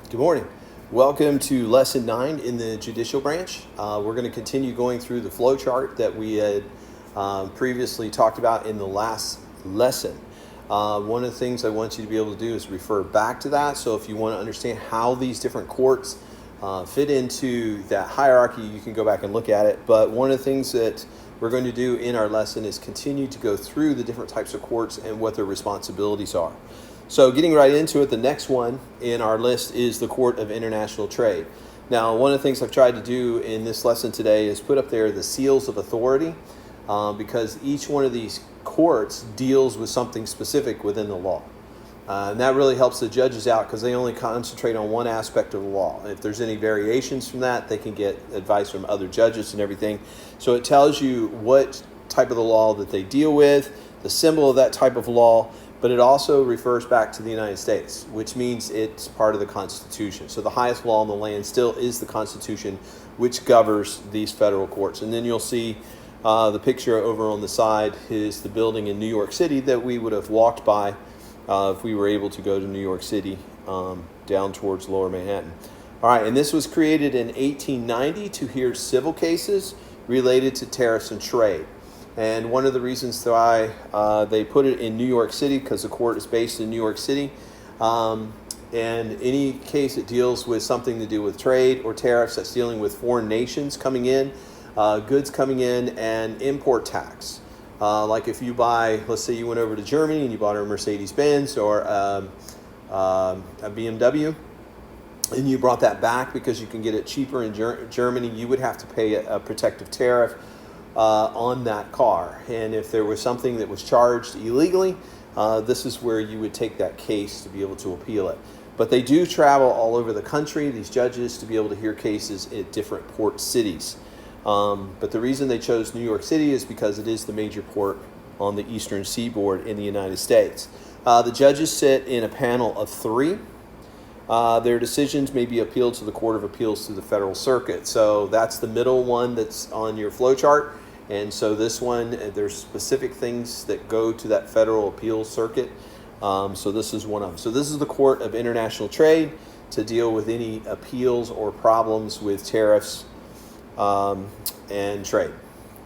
Good morning. Welcome to Lesson 9 in the Judicial Branch. We're going to continue going through the flow chart that we had previously talked about in the last lesson. One of the things I want you to be able to do is refer back to that. So if you want to understand how these different courts fit into that hierarchy, you can go back and look at it. But one of the things that we're going to do in our lesson is continue to go through the different types of courts and what their responsibilities are. So getting right into it, the next one in our list is the Court of International Trade. Now, one of the things I've tried to do in this lesson today is put up there the seals of authority, because each one of these courts deals with something specific within the law. And that really helps the judges out because they only concentrate on one aspect of the law. If there's any variations from that, they can get advice from other judges and everything. So it tells you what type of the law that they deal with, the symbol of that type of law, but it also refers back to the United States, which means it's part of the Constitution. So the highest law in the land still is the Constitution, which governs these federal courts. And then you'll see the picture over on the side is the building in New York City that we would have walked by if we were able to go to New York City down towards Lower Manhattan. All right, and this was created in 1890 to hear civil cases related to tariffs and trade. And one of the reasons why they put it in New York City, because the court is based in New York City, and any case that deals with something to do with trade or tariffs that's dealing with foreign nations coming in, goods coming in, and import tax. Like if you buy, let's say you went over to Germany and you bought a Mercedes-Benz or a BMW, and you brought that back because you can get it cheaper in Germany, you would have to pay a protective tariff on that car. And if there was something that was charged illegally, this is where you would take that case to be able to appeal it. But they do travel all over the country, these judges, to be able to hear cases at different port cities. But the reason they chose New York City is because it is the major port on the eastern seaboard in the United States. The judges sit in a panel of 3. Their decisions may be appealed to the Court of Appeals to the Federal Circuit. So that's the middle one that's on your flow chart. And so this one, there's specific things that go to that Federal Appeals Circuit. So this is one of them. So this is the Court of International Trade to deal with any appeals or problems with tariffs and trade.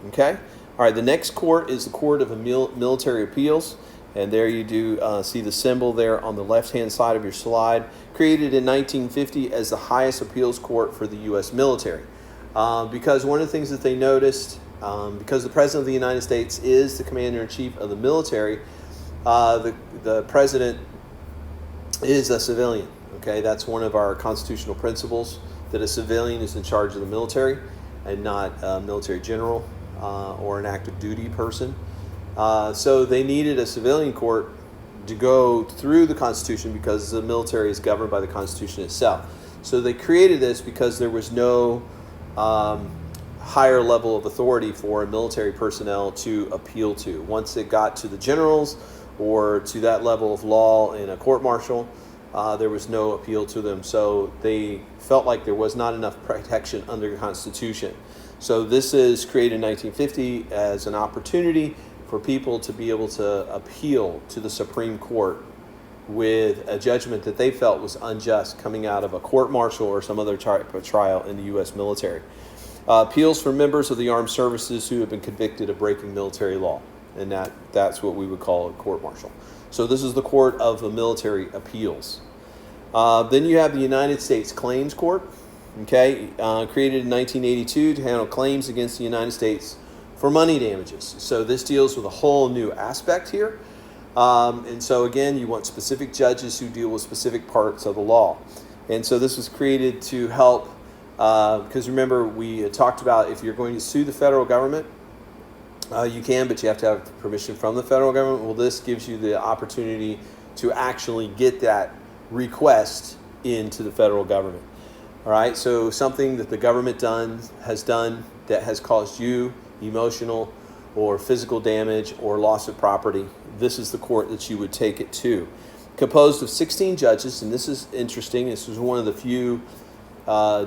Okay? All right, the next court is the Court of Military Appeals. And there you do see the symbol there on the left-hand side of your slide. Created in 1950 as the highest appeals court for the U.S. military. Because one of the things that they noticed, because the President of the United States is the Commander-in-Chief of the military, the President is a civilian. Okay, that's one of our constitutional principles, that a civilian is in charge of the military and not a military general or an active duty person. So they needed a civilian court to go through the Constitution because the military is governed by the Constitution itself. So they created this because there was no higher level of authority for military personnel to appeal to. Once it got to the generals or to that level of law in a court-martial, there was no appeal to them. So they felt like there was not enough protection under the Constitution. So this is created in 1950 as an opportunity for people to be able to appeal to the Supreme Court with a judgment that they felt was unjust coming out of a court-martial or some other type of trial in the U.S. military. Appeals for members of the armed services who have been convicted of breaking military law, and that's what we would call a court-martial. So this is the Court of the Military Appeals. Then you have the United States Claims Court, okay, created in 1982 to handle claims against the United States for money damages. So this deals with a whole new aspect here. And so again, you want specific judges who deal with specific parts of the law. And so this was created to help, because remember we had talked about if you're going to sue the federal government, you can, but you have to have permission from the federal government. Well, this gives you the opportunity to actually get that request into the federal government. All right, so something that the government has done that has caused you emotional or physical damage or loss of property, this is the court that you would take it to. Composed of 16 judges, and this is interesting, this is one of the few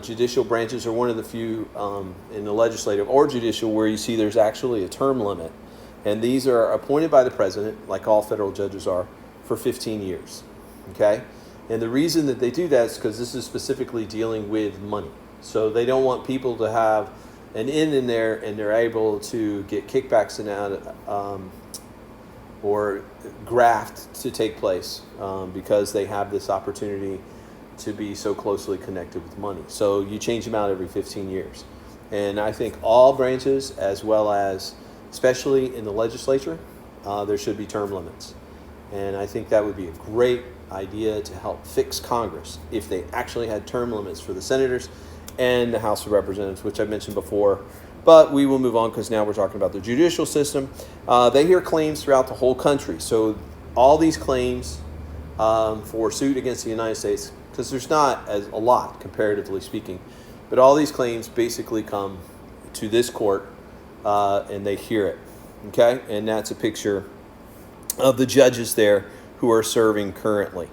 judicial branches, or one of the few in the legislative or judicial where you see there's actually a term limit. And these are appointed by the president, like all federal judges are, for 15 years. Okay? And the reason that they do that is because this is specifically dealing with money. So they don't want people to have an in there and they're able to get kickbacks and out or graft to take place because they have this opportunity to be so closely connected with money. So you change them out every 15 years. And I think all branches, as well as especially in the legislature, there should be term limits. And I think that would be a great idea to help fix Congress if they actually had term limits for the senators and the House of Representatives, which I mentioned before. But we will move on because now we're talking about the judicial system. They hear claims throughout the whole country. So all these claims for suit against the United States, because there's not a lot comparatively speaking, but all these claims basically come to this court and they hear it. Okay? And that's a picture of the judges there who are serving currently.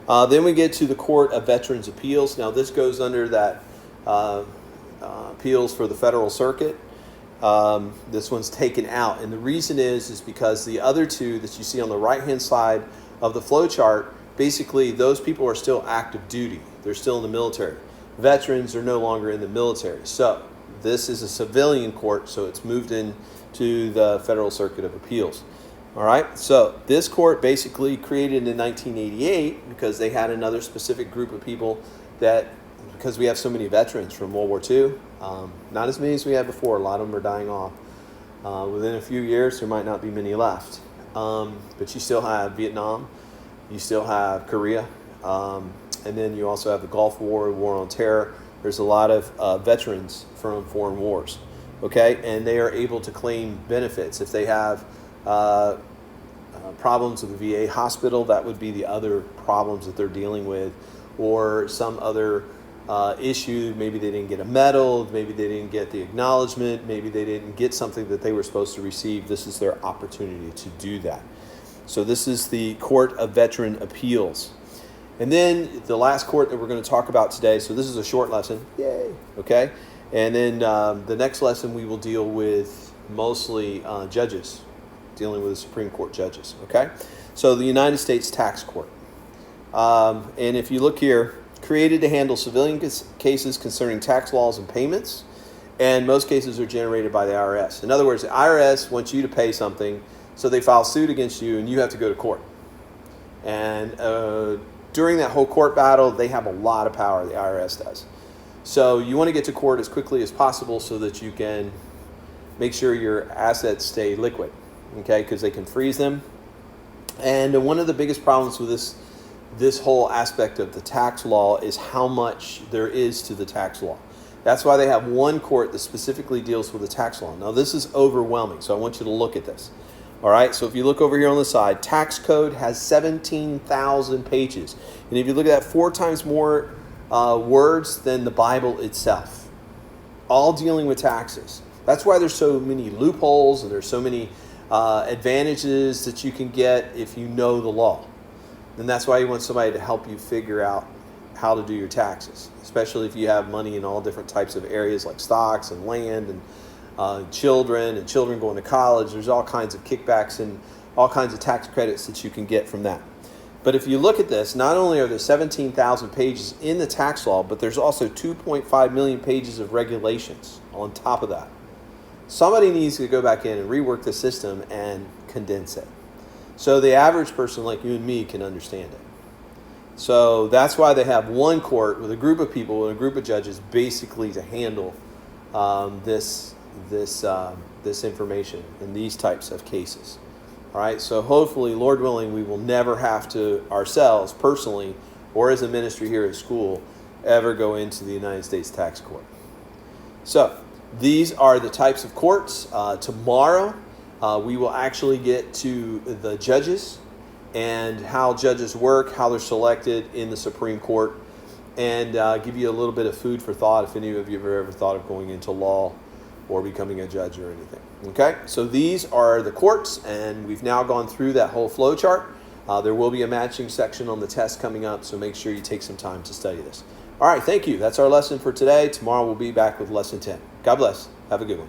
Then we get to the Court of Veterans' Appeals. Now this goes under that appeals for the Federal Circuit. This one's taken out, and the reason is because the other two that you see on the right-hand side of the flow chart, basically those people are still active duty. They're still in the military. Veterans are no longer in the military. So this is a civilian court, so it's moved into the Federal Circuit of Appeals. All right, so this court basically created in 1988 because they had another specific group of people that, because we have so many veterans from World War II, not as many as we had before, a lot of them are dying off. Within a few years, there might not be many left. But you still have Vietnam, you still have Korea, and then you also have the Gulf War, War on Terror. There's a lot of veterans from foreign wars, okay? And they are able to claim benefits. If they have problems with the VA hospital, that would be the other problems that they're dealing with, or some other issue. Maybe they didn't get a medal, maybe they didn't get the acknowledgement, maybe they didn't get something that they were supposed to receive. This is their opportunity to do that. So this is the Court of Veteran Appeals. And then the last court that we're going to talk about today, so this is a short lesson, yay, okay? And then the next lesson we will deal with mostly judges, dealing with the Supreme Court judges, okay? So the United States Tax Court. And if you look here, created to handle civilian cases concerning tax laws and payments, and most cases are generated by the IRS. In other words, the IRS wants you to pay something, so they file suit against you and you have to go to court. And during that whole court battle, they have a lot of power, the IRS does. So you want to get to court as quickly as possible so that you can make sure your assets stay liquid, okay, because they can freeze them. And one of the biggest problems with this whole aspect of the tax law is how much there is to the tax law. That's why they have one court that specifically deals with the tax law. Now this is overwhelming, so I want you to look at this. All right, so if you look over here on the side, tax code has 17,000 pages. And if you look at that, 4 times more words than the Bible itself, all dealing with taxes. That's why there's so many loopholes and there's so many advantages that you can get if you know the law. And that's why you want somebody to help you figure out how to do your taxes, especially if you have money in all different types of areas like stocks and land and children going to college. There's all kinds of kickbacks and all kinds of tax credits that you can get from that. But if you look at this, not only are there 17,000 pages in the tax law, but there's also 2.5 million pages of regulations on top of that. Somebody needs to go back in and rework the system and condense it, so the average person like you and me can understand it. So that's why they have one court with a group of people and a group of judges basically to handle this information in these types of cases. All right, so hopefully, Lord willing, we will never have to ourselves personally or as a ministry here at school ever go into the United States Tax Court. So these are the types of courts. Tomorrow, we will actually get to the judges and how judges work, how they're selected in the Supreme Court, and give you a little bit of food for thought if any of you have ever thought of going into law or becoming a judge or anything. Okay, so these are the courts, and we've now gone through that whole flow chart. There will be a matching section on the test coming up, so make sure you take some time to study this. All right, thank you. That's our lesson for today. Tomorrow we'll be back with lesson 10. God bless. Have a good one.